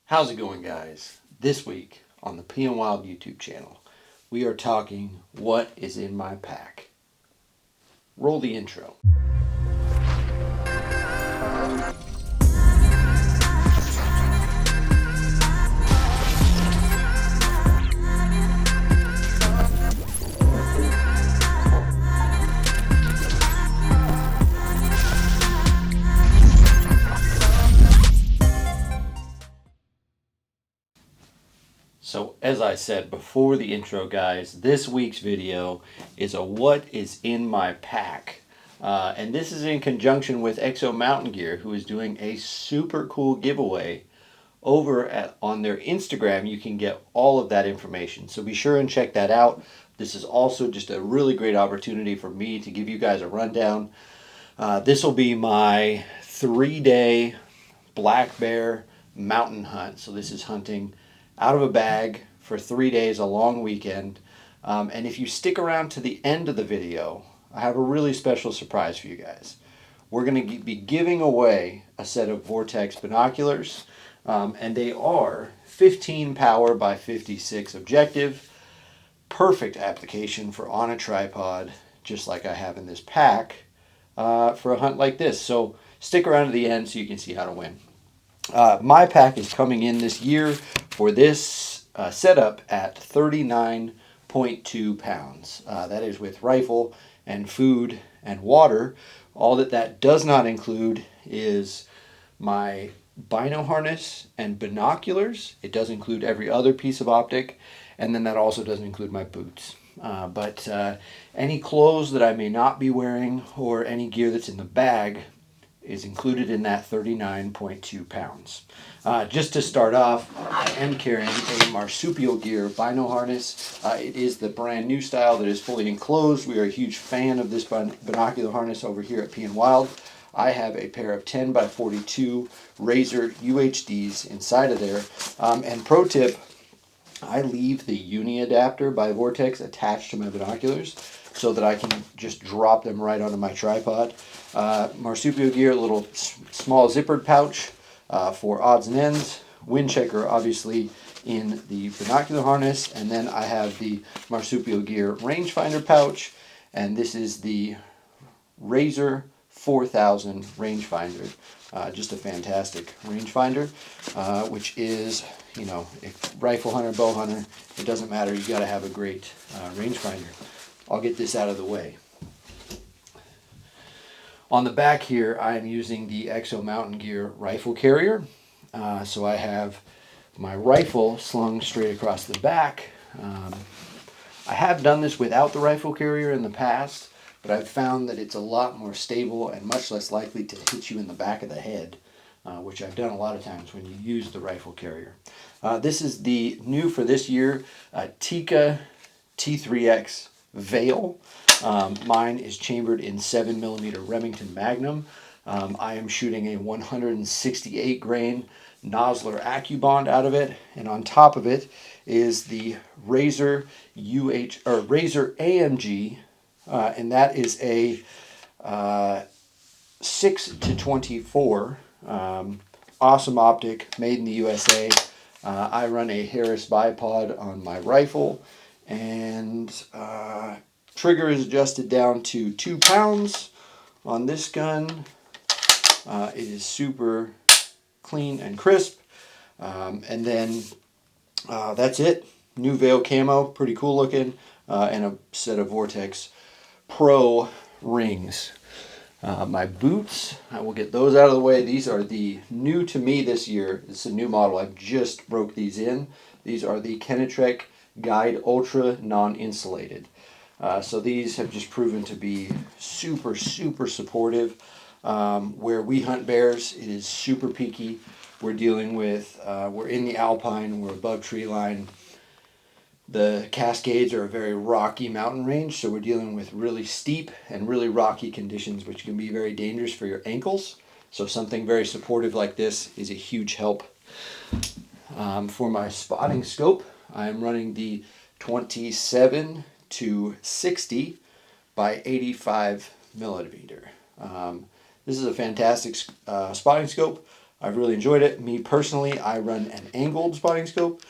How's it going, guys? This week on the PNWild YouTube channel, we are talking what is in my pack. Roll the intro. So as I said before the intro, guys, this week's video is a what is in my pack. And this is in conjunction with EXO Mountain Gear, who is doing a super cool giveaway over on their Instagram. You can get all of that information. So be sure and check that out. This is also just a really great opportunity for me to give you guys a rundown. This will be my 3-day black bear mountain hunt. So this is hunting out of a bag for 3 days, a long weekend. And if you stick around to the end of the video, I have a really special surprise for you guys. We're going to be giving away a set of Vortex binoculars, and they are 15 power by 56 objective. Perfect application for on a tripod, just like I have in this pack, for a hunt like this. So stick around to the end so you can see how to win. My pack is coming in this year for this setup at 39.2 pounds. That is with rifle and food and water. All that does not include is my bino harness and binoculars. It does include every other piece of optic, and then that also doesn't include my boots. But any clothes that I may not be wearing or any gear that's in the bag is included in that 39.2 pounds. Just to start off, I am carrying a Marsupial Gear bino harness. It is the brand new style that is fully enclosed. We are a huge fan of this binocular harness over here at PNWild. I have a pair of 10 by 42 Razor UHDs inside of there. And pro tip, I leave the uni adapter by Vortex attached to my binoculars so that I can just drop them right onto my tripod. Marsupial Gear, a little small zippered pouch for odds and ends. Wind checker, obviously, in the binocular harness. And then I have the Marsupial Gear rangefinder pouch. And this is the Razor 4000 rangefinder. Just a fantastic rangefinder, which is, you know, if rifle hunter, bow hunter, it doesn't matter. You got to have a great rangefinder. I'll get this out of the way. On the back here, I am using the EXO Mountain Gear rifle carrier. So I have my rifle slung straight across the back. I have done this without the rifle carrier in the past, but I've found that it's a lot more stable and much less likely to hit you in the back of the head, which I've done a lot of times when you use the rifle carrier. This is the new for this year, Tikka T3X Veil. Mine is chambered in 7mm Remington Magnum. I am shooting a 168 grain Nosler AccuBond out of it, and on top of it is the Razor Razor AMG, and that is a 6-24. Awesome optic, made in the USA. I run a Harris bipod on my rifle, and trigger is adjusted down to 2 pounds on this gun. It is super clean and crisp. And then that's it. New Veil camo, pretty cool looking, and a set of Vortex Pro rings. My boots, I will get those out of the way. These are the new to me this year. It's a new model. I just broke these in. These are the Kenetrek Guide Ultra non-insulated. So these have just proven to be super, super supportive. Where we hunt bears, it is super peaky. We're dealing with, we're in the alpine, we're above tree line. The Cascades are a very rocky mountain range, so we're dealing with really steep and really rocky conditions, which can be very dangerous for your ankles. So something very supportive like this is a huge help. For my spotting scope, I'm running the 27 to 60 by 85 millimeter. This is a fantastic spotting scope. I've really enjoyed it. Me personally, I run an angled spotting scope.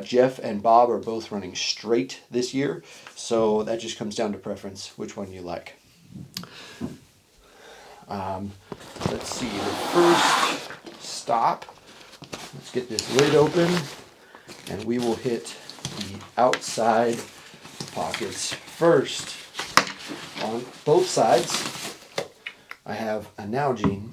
Jeff and Bob are both running straight this year, so that just comes down to preference, which one you like. Let's see, the first stop, let's get this lid open, and we will hit the outside pockets first. On both sides, I have a Nalgene.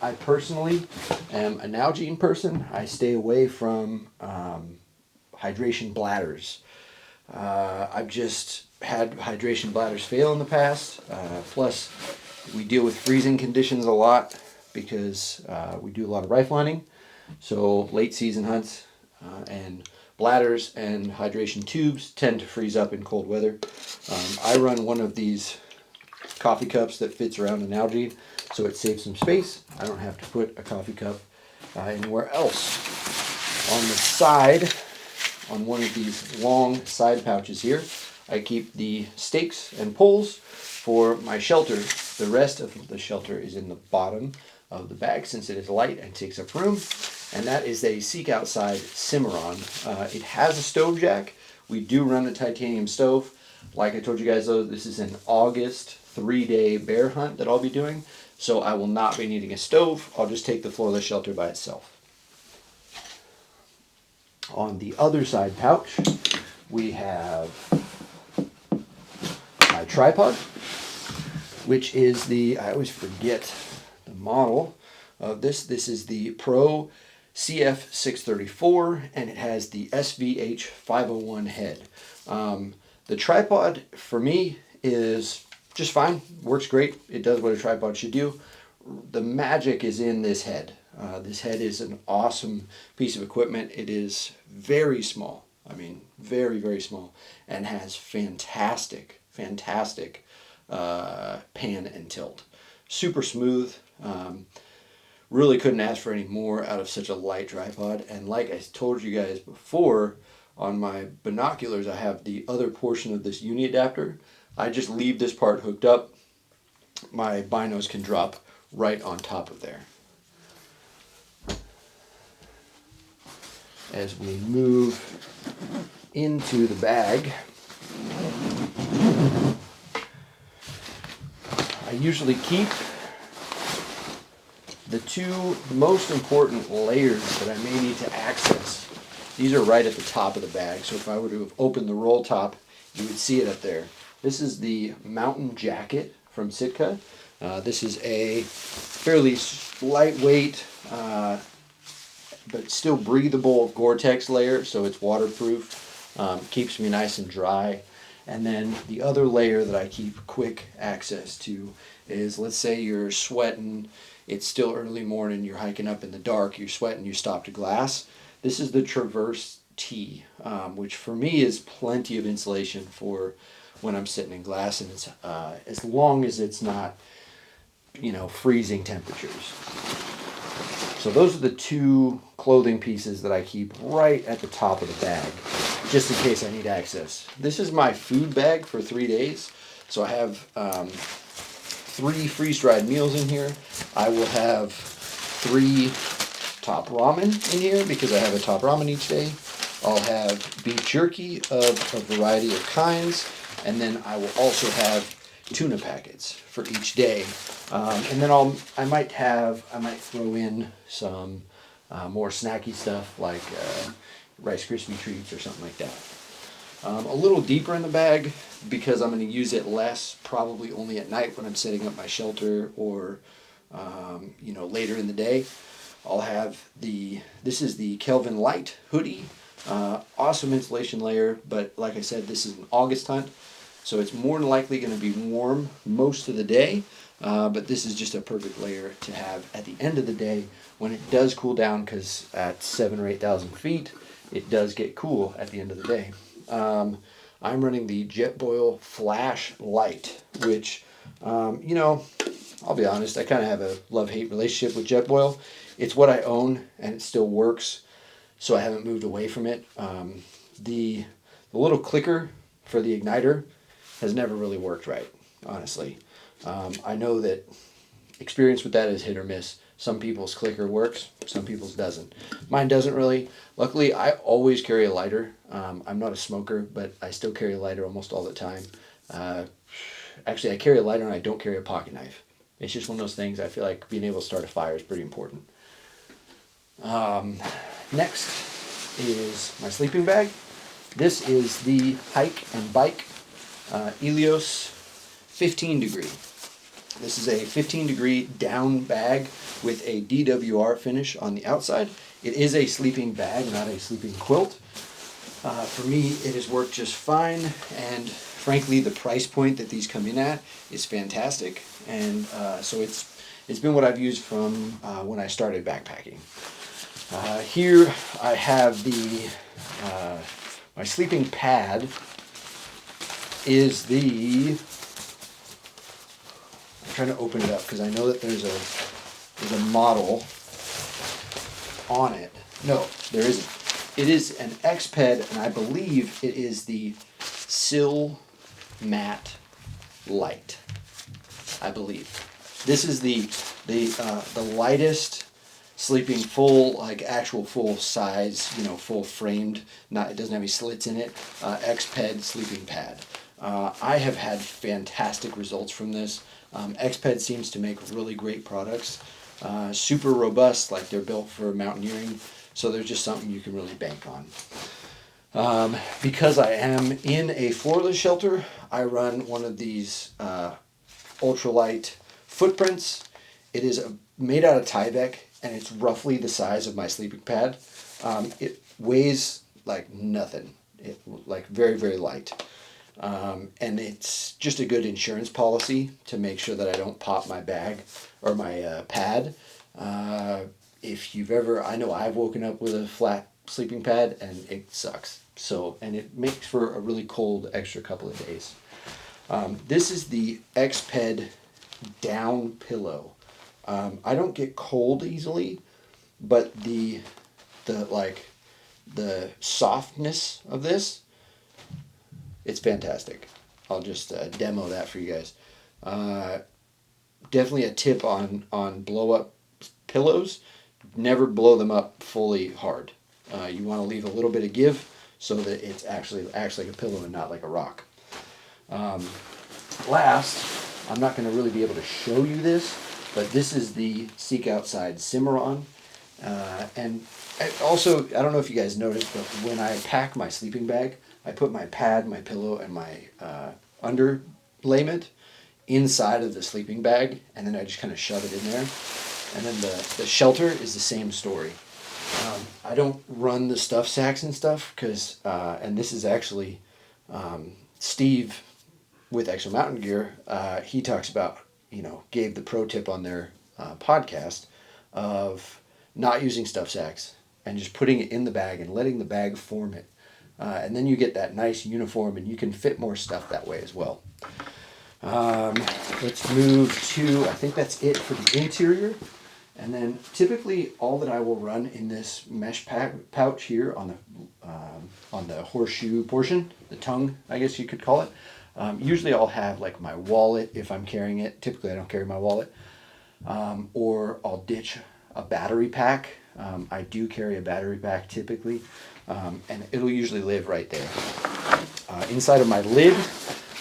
I personally am a Nalgene person. I stay away from hydration bladders. I've just had hydration bladders fail in the past. Plus, we deal with freezing conditions a lot because we do a lot of rifle hunting. So late season hunts and bladders and hydration tubes tend to freeze up in cold weather. I run one of these coffee cups that fits around an Nalgene, so it saves some space. I don't have to put a coffee cup anywhere else. On the side, on one of these long side pouches here, I keep the stakes and poles for my shelter. The rest of the shelter is in the bottom of the bag since it is light and takes up room. And that is a Seek Outside Cimarron. It has a stove jack. We do run a titanium stove. Like I told you guys though, this is an August 3-day bear hunt that I'll be doing. So I will not be needing a stove. I'll just take the floorless shelter by itself. On the other side pouch, we have my tripod, which is the, I always forget the model of this. This is the Pro CF634, and it has the SVH501 head. The tripod for me is just fine, works great. It does what a tripod should do. The magic is in this head. This head is an awesome piece of equipment. It is very small. I mean, very, very small, and has fantastic pan and tilt. Super smooth. Really couldn't ask for any more out of such a light tripod. And like I told you guys before, on my binoculars, I have the other portion of this uni adapter. I just leave this part hooked up. My binos can drop right on top of there. As we move into the bag, I usually keep the two most important layers that I may need to access. These are right at the top of the bag, so if I were to have opened the roll top, you would see it up there. This is the Mountain Jacket from Sitka. This is a fairly lightweight, but still breathable Gore-Tex layer, so it's waterproof. Keeps me nice and dry. And then the other layer that I keep quick access to is, let's say you're sweating, it's still early morning, you're hiking up in the dark, you're sweating, you stop to glass. This is the Traverse T, which for me is plenty of insulation for when I'm sitting in glass, and it's as long as it's not, you know, freezing temperatures. So those are the two clothing pieces that I keep right at the top of the bag, just in case I need access. This is my food bag for 3 days. So I have 3 freeze-dried meals in here. I will have 3 top ramen in here because I have a top ramen each day. I'll have beef jerky of a variety of kinds, and then I will also have tuna packets for each day. And then I might throw in some more snacky stuff like Rice Krispie treats or something like that. A little deeper in the bag because I'm going to use it less, probably only at night when I'm setting up my shelter or you know, later in the day. I'll have this is the Kelvin Light hoodie. Awesome insulation layer, but like I said, this is an August hunt, so it's more than likely going to be warm most of the day, but this is just a perfect layer to have at the end of the day when it does cool down, because at 7,000 or 8,000 feet, it does get cool at the end of the day. I'm running the Jetboil Flash Light, which, you know, I'll be honest, I kind of have a love-hate relationship with Jetboil. It's what I own, and it still works, so I haven't moved away from it. The little clicker for the igniter has never really worked right, honestly. I know that experience with that is hit or miss. Some people's clicker works, some people's doesn't. Mine doesn't really. Luckily, I always carry a lighter. I'm not a smoker, but I still carry a lighter almost all the time. Actually, I carry a lighter and I don't carry a pocket knife. It's just one of those things. I feel like being able to start a fire is pretty important. Next is my sleeping bag. This is the Hike and Bike Elios 15 degree. This is a 15 degree down bag with a DWR finish on the outside. It is a sleeping bag, not a sleeping quilt. For me, it has worked just fine, and frankly, the price point that these come in at is fantastic. And so it's been what I've used from when I started backpacking. Here I have the my sleeping pad is the, I'm trying to open it up because I know that there's a model on it. No, there isn't. It is an X-Ped, and I believe it is the Sill Matte Light. I believe this is the lightest sleeping full, like actual full size, full framed. Not, it doesn't have any slits in it. X-Ped sleeping pad. I have had fantastic results from this. X-Ped seems to make really great products. Super robust, like they're built for mountaineering. So they're just something you can really bank on. Because I am in a floorless shelter, I run one of these ultralight footprints. It is made out of Tyvek, and it's roughly the size of my sleeping pad. It weighs like nothing. Like very, very light. And it's just a good insurance policy to make sure that I don't pop my bag or my pad. If you've ever, I know I've woken up with a flat sleeping pad and it sucks. So, and it makes for a really cold extra couple of days. This is the X-Ped down pillow. I don't get cold easily, but the softness of this, it's fantastic. I'll just demo that for you guys. Definitely a tip on blow up pillows. Never blow them up fully hard. You want to leave a little bit of give so that it's actually acts like a pillow and not like a rock. Last, I'm not going to really be able to show you this, but this is the Seek Outside Cimarron. And also, I don't know if you guys noticed, but when I pack my sleeping bag, I put my pad, my pillow, and my underlayment inside of the sleeping bag, and then I just kind of shove it in there. And then the shelter is the same story. I don't run the stuff sacks and stuff because, and this is actually Steve with EXO Mountain Gear. He talks about, gave the pro tip on their podcast of not using stuff sacks and just putting it in the bag and letting the bag form it. And then you get that nice uniform and you can fit more stuff that way as well. Let's move to, I think that's it for the interior. And then typically all that I will run in this mesh pouch here on the horseshoe portion, the tongue, I guess you could call it. Usually I'll have like my wallet if I'm carrying it. Typically I don't carry my wallet. Or I'll ditch a battery pack. I do carry a battery pack typically. And it'll usually live right there. Inside of my lid,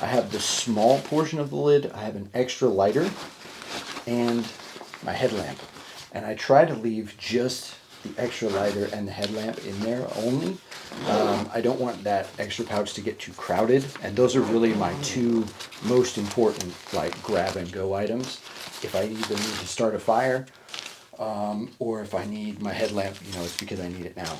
I have the small portion of the lid. I have an extra lighter and my headlamp. And I try to leave just the extra lighter and the headlamp in there only. I don't want that extra pouch to get too crowded. And those are really my two most important grab and go items. If I either need to start a fire or if I need my headlamp, it's because I need it now.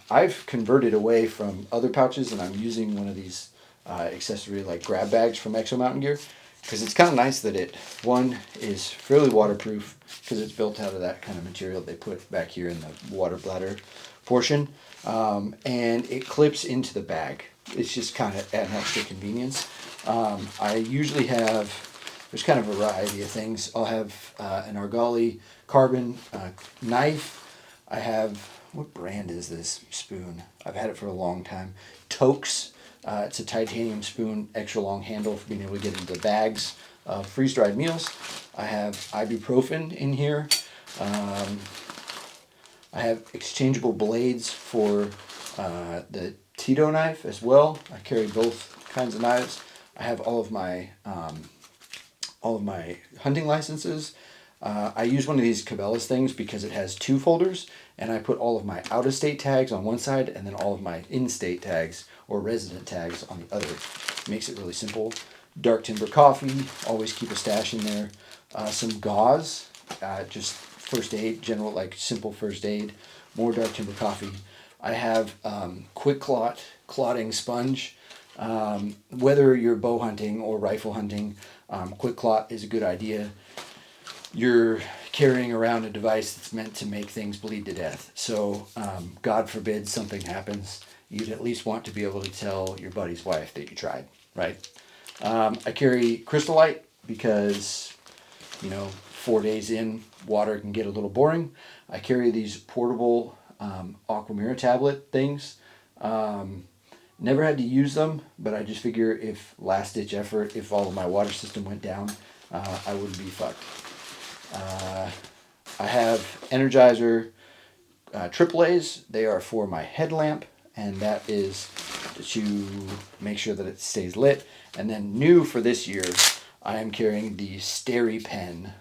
I've converted away from other pouches and I'm using one of these accessory grab bags from EXO Mountain Gear because it's kind of nice that it, one, is fairly waterproof because it's built out of that kind of material they put back here in the water bladder portion, and it clips into the bag. It's just kind of an extra convenience. I usually have, there's kind of a variety of things. I'll have an Argali carbon knife. I have, what brand is this spoon? I've had it for a long time. Tokes. It's a titanium spoon, extra long handle for being able to get into the bags of freeze-dried meals. I have ibuprofen in here. I have exchangeable blades for the Tito knife as well. I carry both kinds of knives. I have all of my hunting licenses. I use one of these Cabela's things because it has two folders, and I put all of my out-of-state tags on one side and then all of my in-state tags or resident tags on the other. It makes it really simple. Dark timber coffee, always keep a stash in there. Some gauze, just first aid, general like simple first aid. More dark timber coffee. I have quick clotting sponge. Whether you're bow hunting or rifle hunting, quick clot is a good idea. You're carrying around a device that's meant to make things bleed to death. So God forbid something happens, you'd at least want to be able to tell your buddy's wife that you tried, right? I carry Crystal Light because, 4 days in, water can get a little boring. I carry these portable Aquamira tablet things. Never had to use them, but I just figure if last ditch effort, if all of my water system went down, I wouldn't be fucked. I have Energizer AAAs. They are for my headlamp, and that is to make sure that it stays lit. And then new for this year, I am carrying the SteriPen.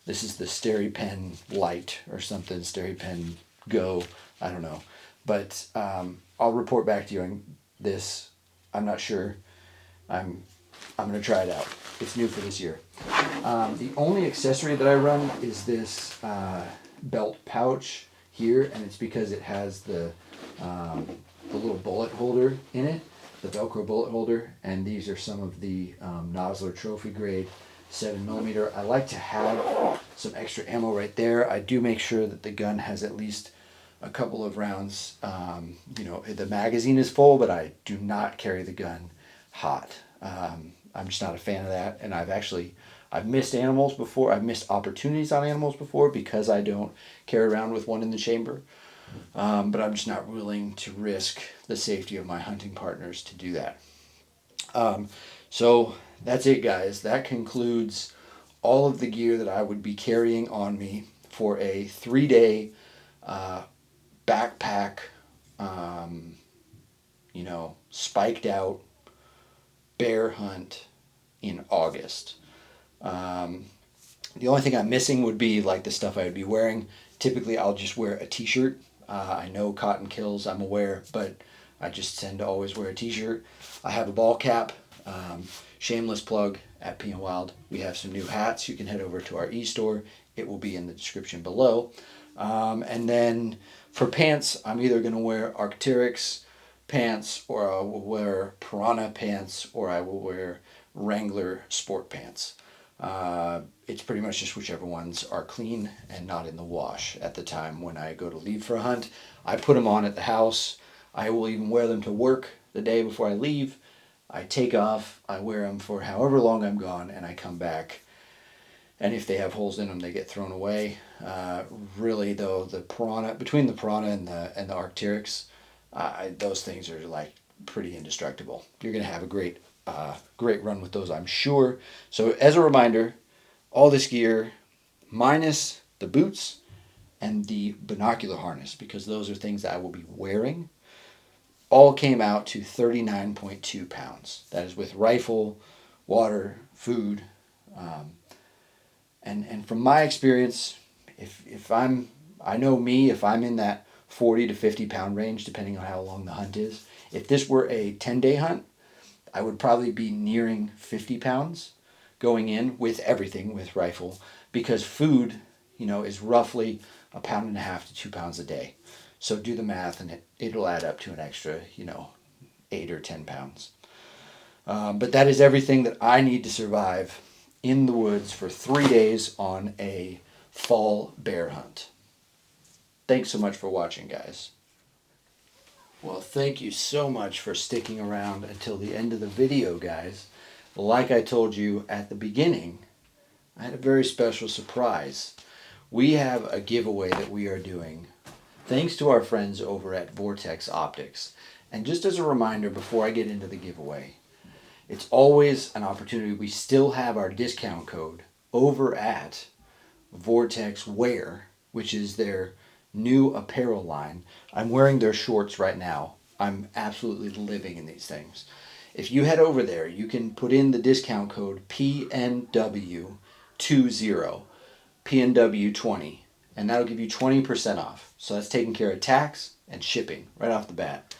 This is the SteriPen Lite or something, SteriPen Go, I don't know. But I'll report back to you on this. I'm not sure. I'm going to try it out. It's new for this year. The only accessory that I run is this belt pouch here, and it's because it has the little bullet holder in it, the Velcro bullet holder, and these are some of the Nosler trophy grade 7mm. I like to have some extra ammo right there. I do make sure that the gun has at least a couple of rounds. The magazine is full, but I do not carry the gun hot. I'm just not a fan of that, and I've missed animals before. I've missed opportunities on animals before because I don't carry around with one in the chamber. But I'm just not willing to risk the safety of my hunting partners to do that. So that's it, guys. That concludes all of the gear that I would be carrying on me for a 3-day backpack, spiked out bear hunt in August. The only thing I'm missing would be like the stuff I would be wearing. Typically I'll just wear a t-shirt. I know cotton kills, I'm aware, but I just tend to always wear a t-shirt. I have a ball cap. Shameless plug at PNWild. We have some new hats. You can head over to our e-store. It will be in the description below. And then for pants, I'm either going to wear Arc'teryx pants, or I will wear Piranha pants, or I will wear Wrangler sport pants. It's pretty much just whichever ones are clean and not in the wash at the time when I go to leave for a hunt. I put them on at the house. I will even wear them to work the day before I leave. I take off, I wear them for however long I'm gone, and I come back. And if they have holes in them, they get thrown away. Really, though, between the Piranha and the Arc'teryx, those things are like pretty indestructible. You're going to have a great run with those, I'm sure. So as a reminder, all this gear, minus the boots and the binocular harness, because those are things that I will be wearing, all came out to 39.2 pounds. That is with rifle, water, food, and from my experience, if I'm in that 40 to 50 pound range, depending on how long the hunt is. If this were a 10-day hunt, I would probably be nearing 50 pounds going in with everything, with rifle, because food, is roughly 1.5 pounds to 2 pounds a day. So do the math, and it'll add up to an extra, 8 or 10 pounds. But that is everything that I need to survive in the woods for 3 days on a fall bear hunt. Thanks so much for watching, guys. Well, thank you so much for sticking around until the end of the video, guys. Like I told you at the beginning, I had a very special surprise. We have a giveaway that we are doing thanks to our friends over at Vortex Optics. And just as a reminder before I get into the giveaway, it's always an opportunity. We still have our discount code over at Vortex Wear, which is their new apparel line. I'm wearing their shorts right now. I'm absolutely living in these things. If you head over there, you can put in the discount code PNW20, PNW20, and that'll give you 20% off. So that's taking care of tax and shipping right off the bat.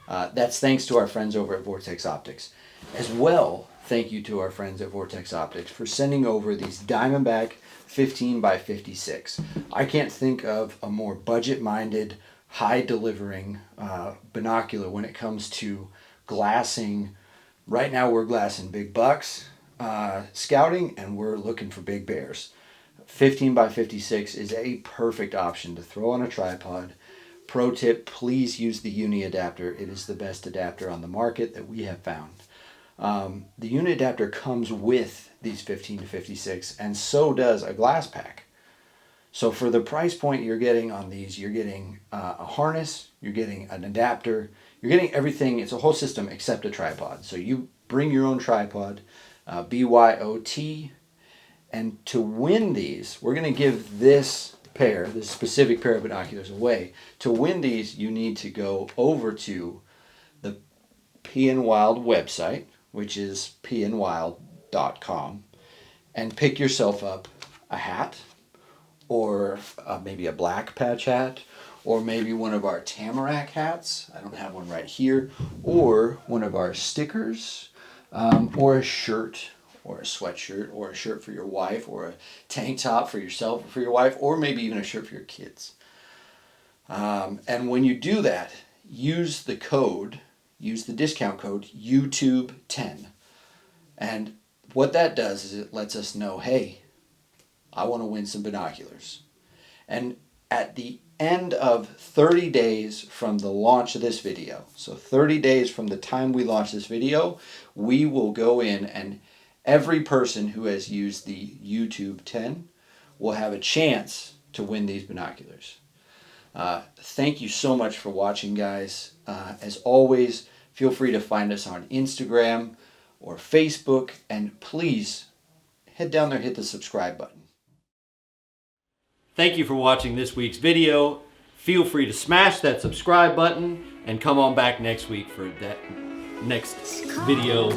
That's thanks to our friends over at Vortex Optics. As well, thank you to our friends at Vortex Optics for sending over these Diamondback 15 by 56. I can't think of a more budget-minded, high-delivering binocular when it comes to glassing. Right now we're glassing big bucks, scouting, and we're looking for big bears. 15 by 56 is a perfect option to throw on a tripod. Pro tip, please use the uni adapter. It is the best adapter on the market that we have found. The uni adapter comes with these 15 to 56, and so does a glass pack. So for the price point you're getting on these, you're getting a harness, you're getting an adapter, you're getting everything. It's a whole system except a tripod. So you bring your own tripod, BYOT, and to win these, we're going to give this specific pair of binoculars away. To win these, you need to go over to the PNWild website, which is PNWild.com, and pick yourself up a hat, or maybe a black patch hat, or maybe one of our tamarack hats. I don't have one right here. Or one of our stickers, or a shirt, or a sweatshirt, or a shirt for your wife, or a tank top for yourself or for your wife, or maybe even a shirt for your kids. And when you do that, use the discount code YouTube10. And what that does is it lets us know, hey, I want to win some binoculars. And at the end of 30 days from the launch of this video, so 30 days from the time we launch this video, we will go in, and every person who has used the YouTube 10 will have a chance to win these binoculars. Thank you so much for watching, guys. As always, feel free to find us on Instagram or Facebook, and please head down there, hit the subscribe button. Thank you for watching this week's video. Feel free to smash that subscribe button and come on back next week for that next video